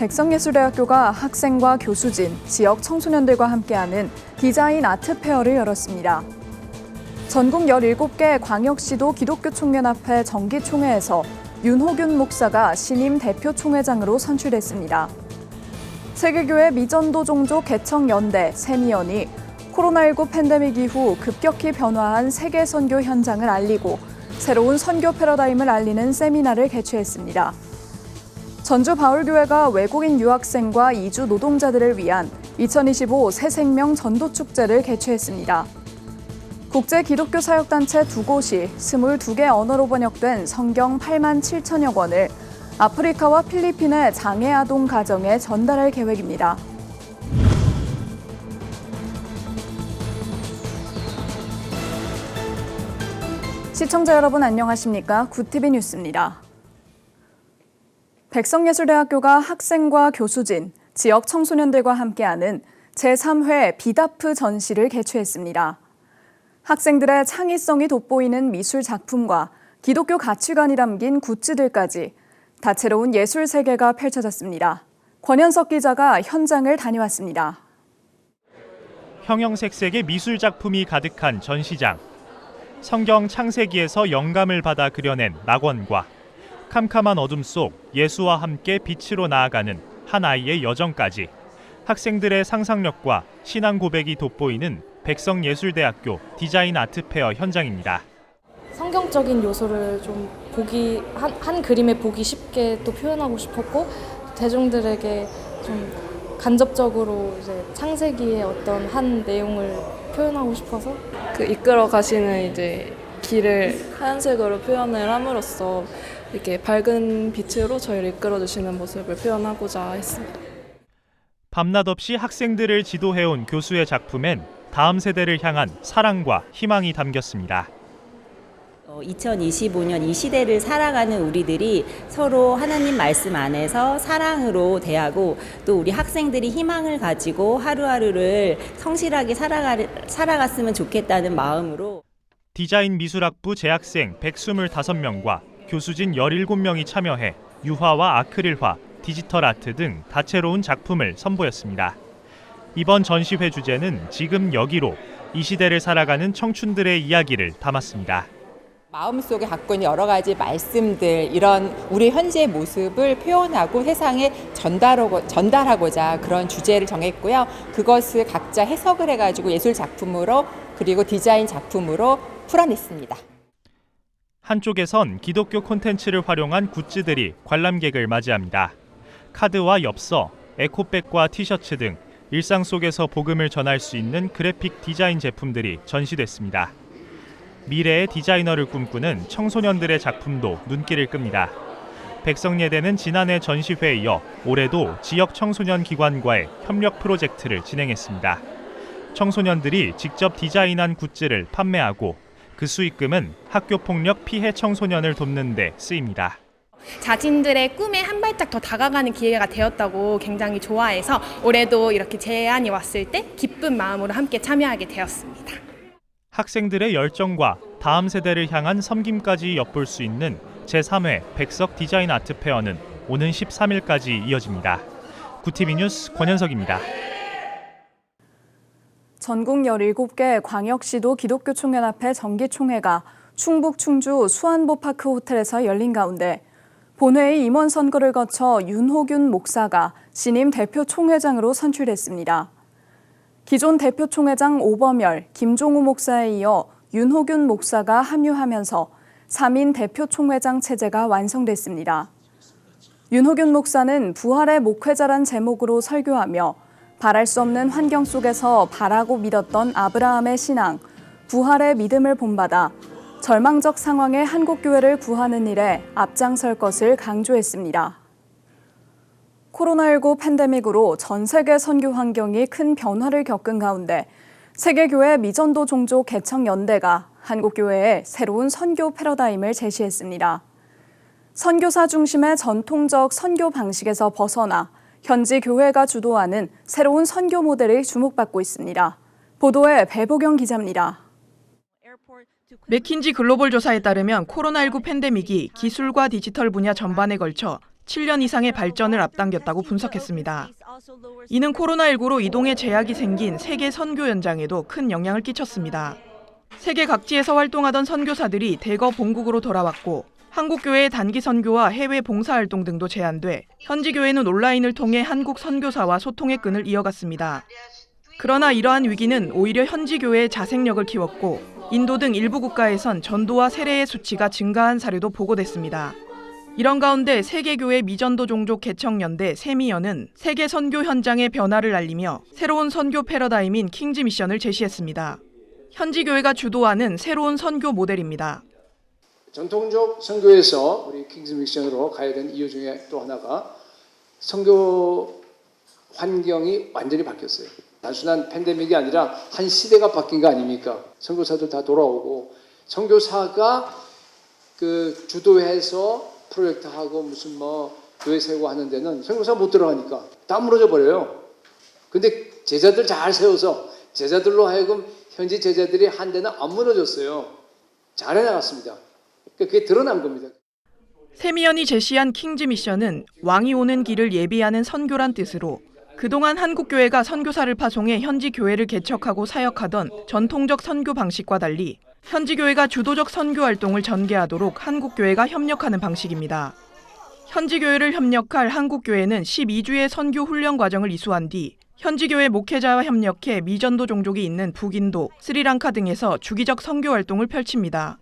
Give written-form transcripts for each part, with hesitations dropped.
백성예술대학교가 학생과 교수진, 지역 청소년들과 함께하는 디자인 아트 페어를 열었습니다. 전국 17개 광역시도 기독교총연합회 정기총회에서 윤호균 목사가 신임 대표 총회장으로 선출됐습니다. 세계교회 미전도 종족 개척연대 세미연이 코로나19 팬데믹 이후 급격히 변화한 세계 선교 현장을 알리고 새로운 선교 패러다임을 알리는 세미나를 개최했습니다. 전주 바울교회가 외국인 유학생과 이주 노동자들을 위한 2025 새생명 전도축제를 개최했습니다. 국제 기독교 사역단체 2곳이 22개 언어로 번역된 성경 8만 7천여 권을 아프리카와 필리핀의 장애 아동 가정에 전달할 계획입니다. 시청자 여러분 안녕하십니까? 굿TV 뉴스입니다. 백성예술대학교가 학생과 교수진, 지역 청소년들과 함께하는 제3회 비다프 전시를 개최했습니다. 학생들의 창의성이 돋보이는 미술 작품과 기독교 가치관이 담긴 굿즈들까지 다채로운 예술 세계가 펼쳐졌습니다. 권현석 기자가 현장을 다녀왔습니다. 형형색색의 미술 작품이 가득한 전시장. 성경 창세기에서 영감을 받아 그려낸 낙원과 캄캄한 어둠 속 예수와 함께 빛으로 나아가는 한 아이의 여정까지 학생들의 상상력과 신앙 고백이 돋보이는 백성예술대학교 디자인 아트 페어 현장입니다. 성경적인 요소를 좀 한 그림에 보기 쉽게 또 표현하고 싶었고 대중들에게 좀 간접적으로 이제 창세기의 어떤 한 내용을 표현하고 싶어서 이끌어 가시는 이제 길을 하얀색으로 표현을 함으로써 이렇게 밝은 빛으로 저희를 이끌어 주시는 모습을 표현하고자 했습니다. 밤낮 없이 학생들을 지도해온 교수의 작품엔 다음 세대를 향한 사랑과 희망이 담겼습니다. 2025년 이 시대를 살아가는 우리들이 서로 하나님 말씀 안에서 사랑으로 대하고 또 우리 학생들이 희망을 가지고 하루하루를 성실하게 살아갔으면 좋겠다는 마음으로 디자인 미술학부 재학생 125명과 교수진 17명이 참여해 유화와 아크릴화, 디지털 아트 등 다채로운 작품을 선보였습니다. 이번 전시회 주제는 지금 여기로 이 시대를 살아가는 청춘들의 이야기를 담았습니다. 마음속에 갖고 있는 여러 가지 말씀들, 이런 우리 현재의 모습을 표현하고 세상에 전달하고자 그런 주제를 정했고요. 그것을 각자 해석을 해가지고 예술 작품으로 그리고 디자인 작품으로 풀어냈습니다. 한쪽에선 기독교 콘텐츠를 활용한 굿즈들이 관람객을 맞이합니다. 카드와 엽서, 에코백과 티셔츠 등 일상 속에서 복음을 전할 수 있는 그래픽 디자인 제품들이 전시됐습니다. 미래의 디자이너를 꿈꾸는 청소년들의 작품도 눈길을 끕니다. 백성예대는 지난해 전시회에 이어 올해도 지역 청소년 기관과의 협력 프로젝트를 진행했습니다. 청소년들이 직접 디자인한 굿즈를 판매하고 그 수익금은 학교폭력 피해 청소년을 돕는 데 쓰입니다. 자신들의 꿈에 한 발짝 더 다가가는 기회가 되었다고 굉장히 좋아해서 올해도 이렇게 제안이 왔을 때 기쁜 마음으로 함께 참여하게 되었습니다. 학생들의 열정과 다음 세대를 향한 섬김까지 엿볼 수 있는 제3회 백석 디자인 아트 페어는 오는 13일까지 이어집니다. 굿TV 뉴스 권현석입니다. 전국 17개 광역시도 기독교총연합회 정기총회가 충북 충주 수안보파크 호텔에서 열린 가운데 본회의 임원 선거를 거쳐 윤호균 목사가 신임 대표 총회장으로 선출됐습니다. 기존 대표 총회장 오범열, 김종우 목사에 이어 윤호균 목사가 합류하면서 3인 대표 총회장 체제가 완성됐습니다. 윤호균 목사는 부활의 목회자란 제목으로 설교하며 바랄 수 없는 환경 속에서 바라고 믿었던 아브라함의 신앙, 부활의 믿음을 본받아 절망적 상황의 한국교회를 구하는 일에 앞장설 것을 강조했습니다. 코로나19 팬데믹으로 전 세계 선교 환경이 큰 변화를 겪은 가운데 세계교회 미전도 종족 개척연대가 한국교회에 새로운 선교 패러다임을 제시했습니다. 선교사 중심의 전통적 선교 방식에서 벗어나 현지 교회가 주도하는 새로운 선교 모델이 주목받고 있습니다. 보도에 배보경 기자입니다. 맥킨지 글로벌 조사에 따르면 코로나19 팬데믹이 기술과 디지털 분야 전반에 걸쳐 7년 이상의 발전을 앞당겼다고 분석했습니다. 이는 코로나19로 이동에 제약이 생긴 세계 선교 현장에도 큰 영향을 끼쳤습니다. 세계 각지에서 활동하던 선교사들이 대거 본국으로 돌아왔고 한국 교회의 단기 선교와 해외 봉사활동 등도 제한돼 현지 교회는 온라인을 통해 한국 선교사와 소통의 끈을 이어갔습니다. 그러나 이러한 위기는 오히려 현지 교회의 자생력을 키웠고 인도 등 일부 국가에선 전도와 세례의 수치가 증가한 사례도 보고됐습니다. 이런 가운데 세계교회 미전도 종족 개척연대 세미연은 세계 선교 현장의 변화를 알리며 새로운 선교 패러다임인 킹즈 미션을 제시했습니다. 현지 교회가 주도하는 새로운 선교 모델입니다. 전통적 선교에서 우리 킹즈 미션으로 가야 되는 이유 중에 또 하나가 선교 환경이 완전히 바뀌었어요. 단순한 팬데믹이 아니라 한 시대가 바뀐 거 아닙니까? 선교사들 다 돌아오고 선교사가 그 주도해서 프로젝트하고 무슨 교회 세우고 하는 데는 선교사 못 들어가니까 다 무너져 버려요. 근데 제자들 잘 세워서 제자들로 하여금 현지 제자들이 한 데는 안 무너졌어요. 잘 해나갔습니다. 그게 드러난 겁니다. 세미연이 제시한 킹즈 미션은 왕이 오는 길을 예비하는 선교란 뜻으로 그동안 한국 교회가 선교사를 파송해 현지 교회를 개척하고 사역하던 전통적 선교 방식과 달리 현지 교회가 주도적 선교 활동을 전개하도록 한국 교회가 협력하는 방식입니다. 현지 교회를 협력할 한국 교회는 12주의 선교 훈련 과정을 이수한 뒤 현지 교회 목회자와 협력해 미전도 종족이 있는 북인도, 스리랑카 등에서 주기적 선교 활동을 펼칩니다.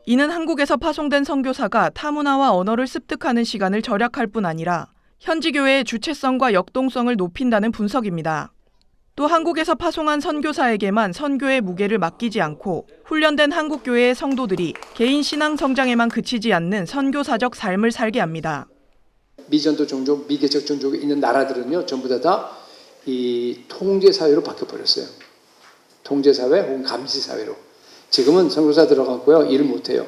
이는 한국에서 파송된 선교사가 타문화와 언어를 습득하는 시간을 절약할 뿐 아니라 현지 교회의 주체성과 역동성을 높인다는 분석입니다. 또 한국에서 파송한 선교사에게만 선교의 무게를 맡기지 않고 훈련된 한국 교회의 성도들이 개인 신앙 성장에만 그치지 않는 선교사적 삶을 살게 합니다. 미전도 종족, 미개척 종족이 있는 나라들은요, 전부 다 이 통제 사회로 바뀌어 버렸어요. 통제 사회 혹은 감시 사회로. 지금은 선교사 들어갔고요, 일을 못 해요.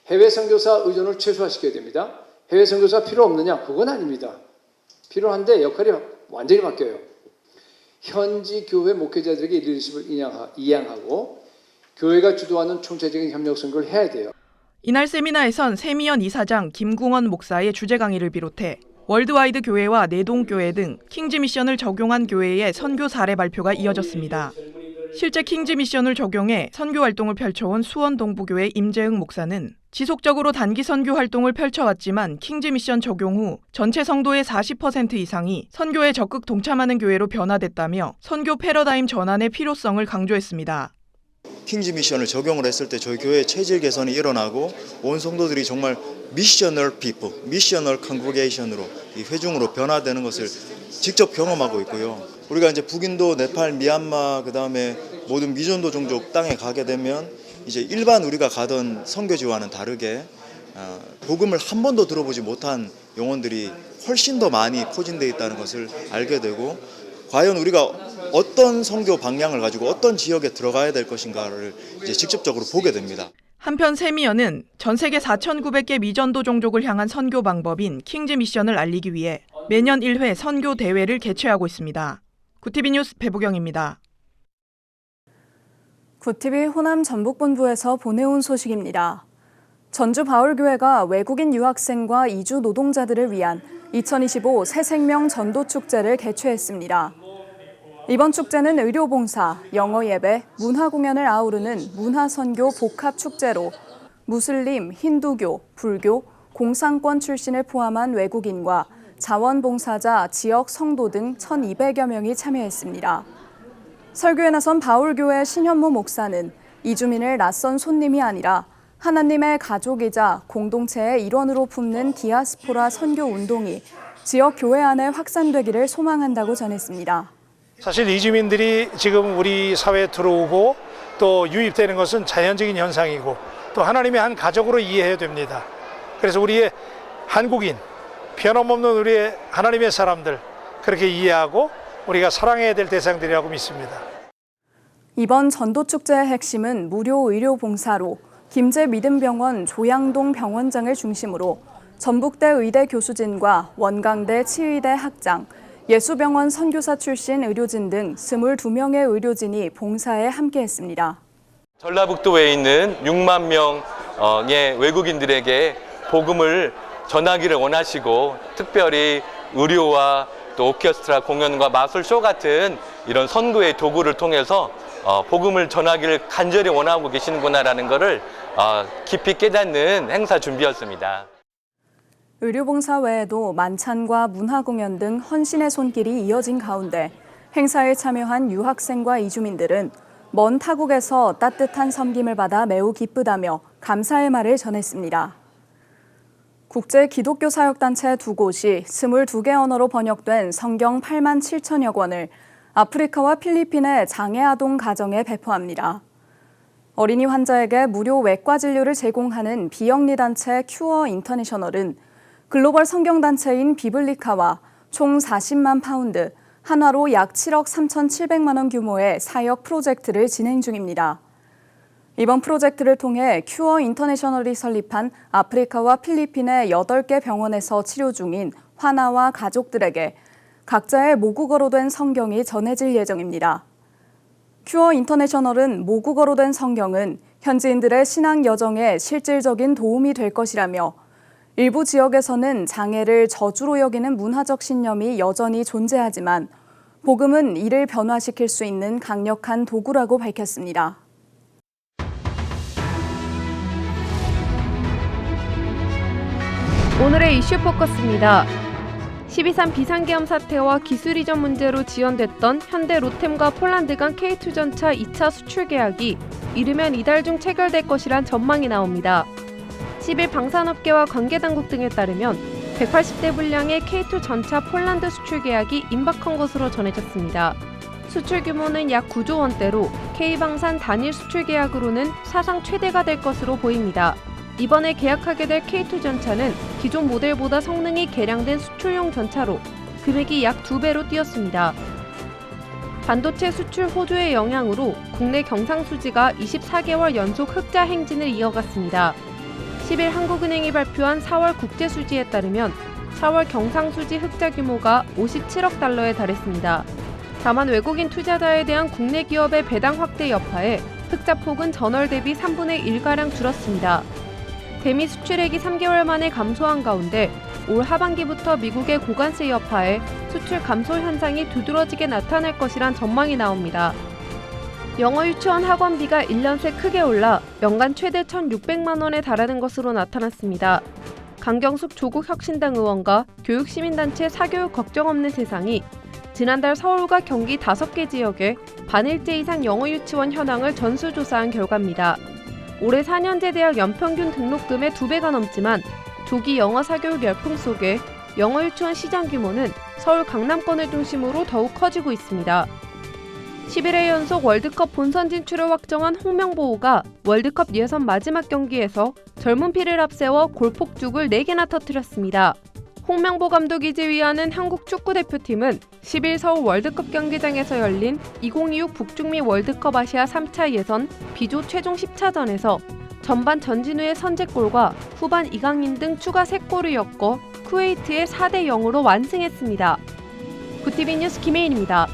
해외 선교사 의존을 최소화시켜야 됩니다. 해외 선교사 필요 없느냐? 그건 아닙니다. 필요한데 역할이 완전히 바뀌어요. 현지 교회 목회자들에게 리더십을 이양하고 교회가 주도하는 총체적인 협력 선교를 해야 돼요. 이날 세미나에선 세미연 이사장 김궁원 목사의 주제 강의를 비롯해 월드와이드 교회와 내동교회 등 킹즈 미션을 적용한 교회의 선교 사례 발표가 이어졌습니다. 실제 킹즈 미션을 적용해 선교 활동을 펼쳐온 수원 동부교회 임재흥 목사는 지속적으로 단기 선교 활동을 펼쳐왔지만 킹즈 미션 적용 후 전체 성도의 40% 이상이 선교에 적극 동참하는 교회로 변화됐다며 선교 패러다임 전환의 필요성을 강조했습니다. 킹즈 미션을 적용을 했을 때 저희 교회의 체질 개선이 일어나고 온 성도들이 정말 미셔널 피플, 미셔널 컨그레이션으로 이 회중으로 변화되는 것을 직접 경험하고 있고요. 우리가 이제 북인도, 네팔, 미얀마 그다음에 모든 미전도 종족 땅에 가게 되면 이제 일반 우리가 가던 선교지와는 다르게 복음을 한 번도 들어보지 못한 영혼들이 훨씬 더 많이 포진되어 있다는 것을 알게 되고 과연 우리가 어떤 선교 방향을 가지고 어떤 지역에 들어가야 될 것인가를 이제 직접적으로 보게 됩니다. 한편 세미연은 전 세계 4,900개 미전도 종족을 향한 선교 방법인 킹즈 미션을 알리기 위해 매년 1회 선교 대회를 개최하고 있습니다. 구티비 뉴스 배보경입니다. 구티비 호남 전북본부에서 보내온 소식입니다. 전주 바울교회가 외국인 유학생과 이주 노동자들을 위한 2025 새생명 전도축제를 개최했습니다. 이번 축제는 의료봉사, 영어예배, 문화공연을 아우르는 문화선교 복합축제로 무슬림, 힌두교, 불교, 공산권 출신을 포함한 외국인과 자원봉사자, 지역 성도 등 1,200여 명이 참여했습니다. 설교에 나선 바울교회 신현무 목사는 이주민을 낯선 손님이 아니라 하나님의 가족이자 공동체의 일원으로 품는 디아스포라 선교 운동이 지역 교회 안에 확산되기를 소망한다고 전했습니다. 사실 이주민들이 지금 우리 사회에 들어오고 또 유입되는 것은 자연적인 현상이고 또 하나님의 한 가족으로 이해해야 됩니다. 그래서 우리의 한국인, 변함없는 우리의 하나님의 사람들 그렇게 이해하고 우리가 사랑해야 될 대상들이라고 믿습니다. 이번 전도축제의 핵심은 무료 의료 봉사로 김제 믿음병원 조양동 병원장을 중심으로 전북대 의대 교수진과 원광대 치의대 학장, 예수병원 선교사 출신 의료진 등 22명의 의료진이 봉사에 함께했습니다. 전라북도에 있는 6만 명의 외국인들에게 복음을 전하기를 원하시고 특별히 의료와 또 오케스트라 공연과 마술쇼 같은 이런 선교의 도구를 통해서 복음을 전하기를 간절히 원하고 계시는구나라는 것을 깊이 깨닫는 행사 준비였습니다. 의료봉사 외에도 만찬과 문화공연 등 헌신의 손길이 이어진 가운데 행사에 참여한 유학생과 이주민들은 먼 타국에서 따뜻한 섬김을 받아 매우 기쁘다며 감사의 말을 전했습니다. 국제 기독교 사역단체 2곳이 22개 언어로 번역된 성경 8만 7천여 권을 아프리카와 필리핀의 장애아동 가정에 배포합니다. 어린이 환자에게 무료 외과 진료를 제공하는 비영리 단체 큐어 인터내셔널은 글로벌 성경단체인 비블리카와 총 40만 파운드, 한화로 약 7억 3,700만 원 규모의 사역 프로젝트를 진행 중입니다. 이번 프로젝트를 통해 큐어 인터내셔널이 설립한 아프리카와 필리핀의 8개 병원에서 치료 중인 환아와 가족들에게 각자의 모국어로 된 성경이 전해질 예정입니다. 큐어 인터내셔널은 모국어로 된 성경은 현지인들의 신앙 여정에 실질적인 도움이 될 것이라며 일부 지역에서는 장애를 저주로 여기는 문화적 신념이 여전히 존재하지만 복음은 이를 변화시킬 수 있는 강력한 도구라고 밝혔습니다. 오늘의 이슈 포커스입니다. 12.3 비상계엄 사태와 기술 이전 문제로 지연됐던 현대 로템과 폴란드 간 K2 전차 2차 수출 계약이 이르면 이달 중 체결될 것이란 전망이 나옵니다. 10일 방산업계와 관계당국 등에 따르면 180대 분량의 K2 전차 폴란드 수출 계약이 임박한 것으로 전해졌습니다. 수출 규모는 약 9조 원대로 K방산 단일 수출 계약으로는 사상 최대가 될 것으로 보입니다. 이번에 계약하게 될 K2 전차는 기존 모델보다 성능이 개량된 수출용 전차로 금액이 약 2배로 뛰었습니다. 반도체 수출 호조의 영향으로 국내 경상수지가 24개월 연속 흑자 행진을 이어갔습니다. 10일 한국은행이 발표한 4월 국제수지에 따르면 4월 경상수지 흑자 규모가 57억 달러에 달했습니다. 다만 외국인 투자자에 대한 국내 기업의 배당 확대 여파에 흑자 폭은 전월 대비 3분의 1가량 줄었습니다. 대미 수출액이 3개월 만에 감소한 가운데 올 하반기부터 미국의 고관세 여파에 수출 감소 현상이 두드러지게 나타날 것이란 전망이 나옵니다. 영어 유치원 학원비가 1년 새 크게 올라 연간 최대 1,600만 원에 달하는 것으로 나타났습니다. 강경숙 조국혁신당 의원과 교육시민단체 사교육 걱정 없는 세상이 지난달 서울과 경기 5개 지역에 반일제 이상 영어 유치원 현황을 전수조사한 결과입니다. 올해 4년제 대학 연평균 등록금의 2배가 넘지만 조기 영어 사교육 열풍 속에 영어 유치원 시장 규모는 서울 강남권을 중심으로 더욱 커지고 있습니다. 11회 연속 월드컵 본선 진출을 확정한 홍명보호가 월드컵 예선 마지막 경기에서 젊은 피를 앞세워 골폭죽을 4개나 터뜨렸습니다. 홍명보 감독이 지휘하는 한국 축구대표팀은 10일 서울 월드컵 경기장에서 열린 2026 북중미 월드컵 아시아 3차 예선 B조 최종 10차전에서 전반 전진우의 선제골과 후반 이강인 등 추가 3골을 엮어 쿠웨이트에 4대 0으로 완승했습니다. 구티비 뉴스 김혜인입니다.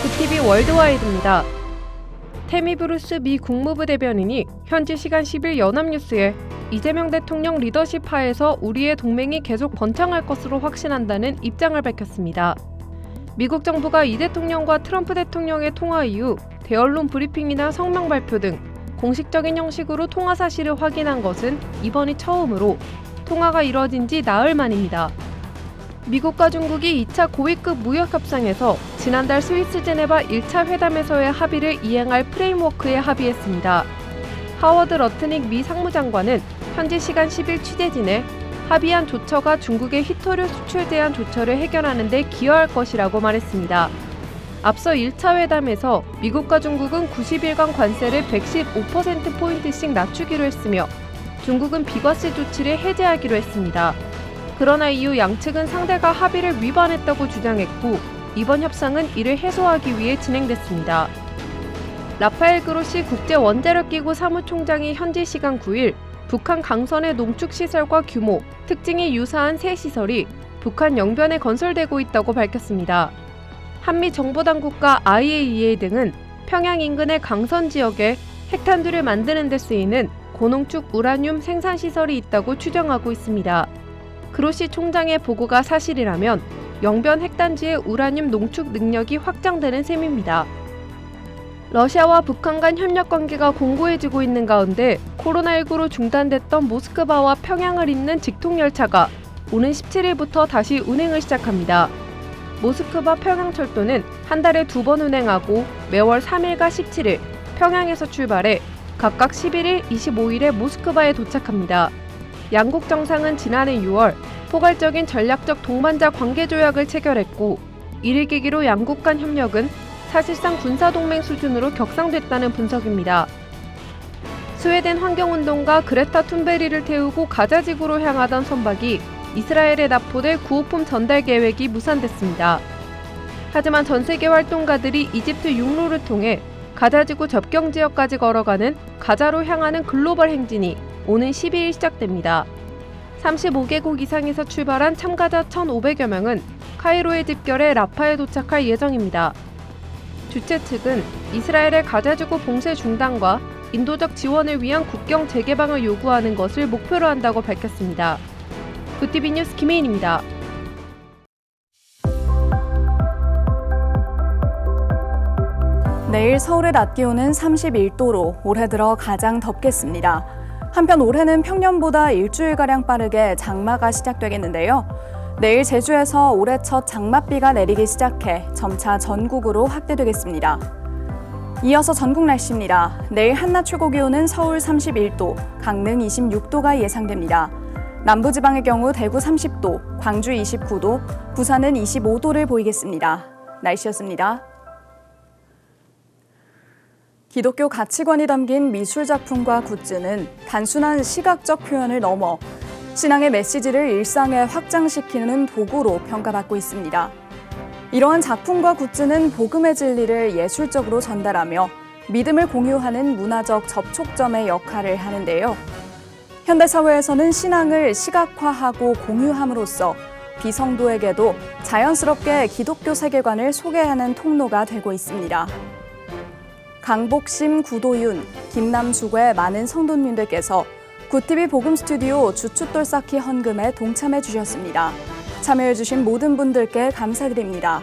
구티비 월드와이드입니다. 태미 브루스 미 국무부 대변인이 현지 시간 10일 연합뉴스에 이재명 대통령 리더십 하에서 우리의 동맹이 계속 번창할 것으로 확신한다는 입장을 밝혔습니다. 미국 정부가 이 대통령과 트럼프 대통령의 통화 이후 대언론 브리핑이나 성명 발표 등 공식적인 형식으로 통화 사실을 확인한 것은 이번이 처음으로 통화가 이뤄진 지 나흘 만입니다. 미국과 중국이 2차 고위급 무역 협상에서 지난달 스위스 제네바 1차 회담에서의 합의를 이행할 프레임워크에 합의했습니다. 하워드 러트닉 미 상무장관은 현지 시간 10일 취재진에 합의한 조처가 중국의 히토류 수출 제한 조처를 해결하는 데 기여할 것이라고 말했습니다. 앞서 1차 회담에서 미국과 중국은 90일간 관세를 115%포인트씩 낮추기로 했으며 중국은 비과세 조치를 해제하기로 했습니다. 그러나 이후 양측은 상대가 합의를 위반했다고 주장했고 이번 협상은 이를 해소하기 위해 진행됐습니다. 라파엘 그로시 국제원자력기구 사무총장이 현지 시간 9일 북한 강선의 농축시설과 규모, 특징이 유사한 새 시설이 북한 영변에 건설되고 있다고 밝혔습니다. 한미 정보당국과 IAEA 등은 평양 인근의 강선 지역에 핵탄두를 만드는 데 쓰이는 고농축 우라늄 생산 시설이 있다고 추정하고 있습니다. 그로시 총장의 보고가 사실이라면 영변 핵단지의 우라늄 농축 능력이 확장되는 셈입니다. 러시아와 북한 간 협력 관계가 공고해지고 있는 가운데 코로나19로 중단됐던 모스크바와 평양을 잇는 직통열차가 오는 17일부터 다시 운행을 시작합니다. 모스크바 평양철도는 한 달에 2번 운행하고 매월 3일과 17일 평양에서 출발해 각각 11일, 25일에 모스크바에 도착합니다. 양국 정상은 지난해 6월 포괄적인 전략적 동반자 관계 조약을 체결했고 이를 계기로 양국 간 협력은 사실상 군사동맹 수준으로 격상됐다는 분석입니다. 스웨덴 환경운동가 그레타 툰베리를 태우고 가자지구로 향하던 선박이 이스라엘에 납포돼 구호품 전달 계획이 무산됐습니다. 하지만 전 세계 활동가들이 이집트 육로를 통해 가자지구 접경 지역까지 걸어가는 가자로 향하는 글로벌 행진이 오는 12일 시작됩니다. 35개국 이상에서 출발한 참가자 1,500여 명은 카이로에 집결해 라파에 도착할 예정입니다. 주최 측은 이스라엘의 가자지구 봉쇄 중단과 인도적 지원을 위한 국경 재개방을 요구하는 것을 목표로 한다고 밝혔습니다. 굿티비 뉴스 김혜인입니다. 내일 서울의 낮 기온은 31도로 올해 들어 가장 덥겠습니다. 한편 올해는 평년보다 일주일가량 빠르게 장마가 시작되겠는데요. 내일 제주에서 올해 첫 장맛비가 내리기 시작해 점차 전국으로 확대되겠습니다. 이어서 전국 날씨입니다. 내일 한낮 최고 기온은 서울 31도, 강릉 26도가 예상됩니다. 남부지방의 경우 대구 30도, 광주 29도, 부산은 25도를 보이겠습니다. 날씨였습니다. 기독교 가치관이 담긴 미술작품과 굿즈는 단순한 시각적 표현을 넘어 신앙의 메시지를 일상에 확장시키는 도구로 평가받고 있습니다. 이러한 작품과 굿즈는 복음의 진리를 예술적으로 전달하며 믿음을 공유하는 문화적 접촉점의 역할을 하는데요. 현대사회에서는 신앙을 시각화하고 공유함으로써 비성도에게도 자연스럽게 기독교 세계관을 소개하는 통로가 되고 있습니다. 강복심, 구도윤, 김남숙의 많은 성도님들께서 굿TV 복음 스튜디오 주춧돌 쌓기 헌금에 동참해 주셨습니다. 참여해 주신 모든 분들께 감사드립니다.